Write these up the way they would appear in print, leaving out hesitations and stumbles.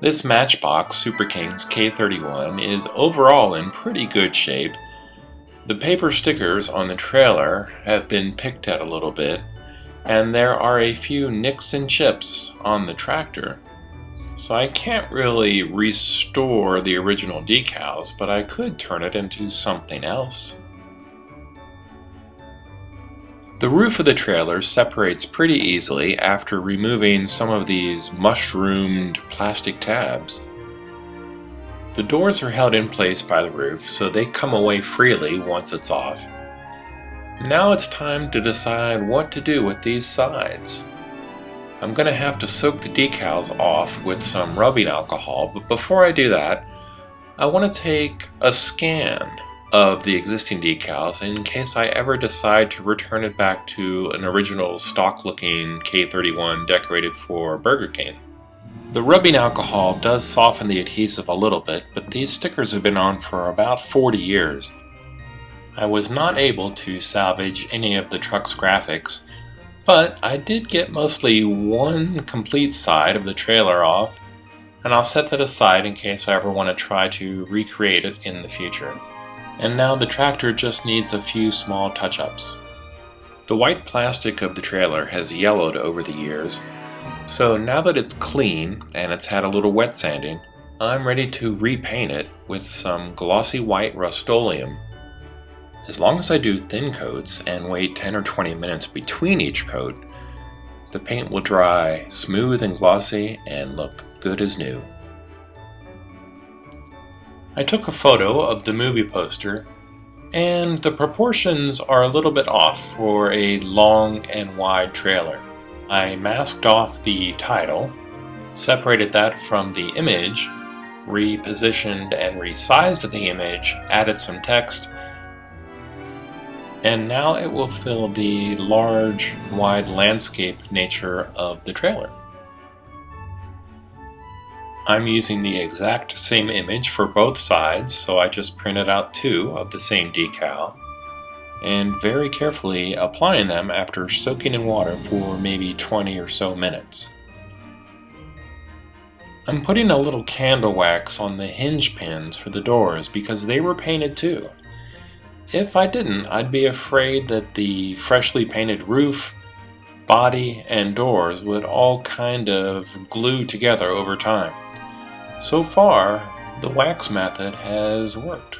This Matchbox Superkings K-31 is overall in pretty good shape. The paper stickers on the trailer have been picked at a little bit, and there are a few nicks and chips on the tractor. So I can't really restore the original decals, but I could turn it into something else. The roof of the trailer separates pretty easily after removing some of these mushroomed plastic tabs. The doors are held in place by the roof, so they come away freely once it's off. Now it's time to decide what to do with these sides. I'm going to have to soak the decals off with some rubbing alcohol, but before I do that, I want to take a scan of the existing decals in case I ever decide to return it back to an original stock-looking K-31 decorated for Burger King. The rubbing alcohol does soften the adhesive a little bit, but these stickers have been on for about 40 years. I was not able to salvage any of the truck's graphics, but I did get mostly one complete side of the trailer off, and I'll set that aside in case I ever want to try to recreate it in the future. And now the tractor just needs a few small touch-ups. The white plastic of the trailer has yellowed over the years, so now that it's clean and it's had a little wet sanding, I'm ready to repaint it with some glossy white Rust-Oleum. As long as I do thin coats and wait 10 or 20 minutes between each coat, the paint will dry smooth and glossy and look good as new. I took a photo of the movie poster, and the proportions are a little bit off for a long and wide trailer. I masked off the title, separated that from the image, repositioned and resized the image, added some text, and now it will fill the large, wide landscape nature of the trailer. I'm using the exact same image for both sides, so I just printed out two of the same decal, and very carefully applying them after soaking in water for maybe 20 or so minutes. I'm putting a little candle wax on the hinge pins for the doors because they were painted too. If I didn't, I'd be afraid that the freshly painted roof, body, and doors would all kind of glue together over time. So far, the wax method has worked.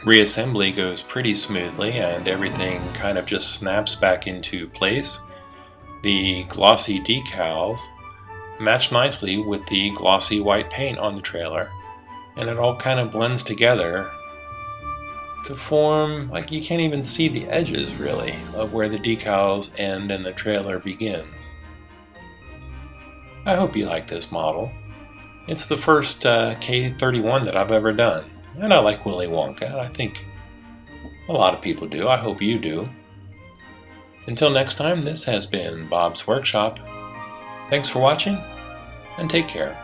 Reassembly goes pretty smoothly and everything kind of just snaps back into place. The glossy decals match nicely with the glossy white paint on the trailer, and it all kind of blends together to form, like, you can't even see the edges really of where the decals end and the trailer begins. I hope you like this model. It's the first K-31 that I've ever done, and I like Willy Wonka. I think a lot of people do. I hope you do. Until next time, this has been Bob's Workshop. Thanks for watching, and take care.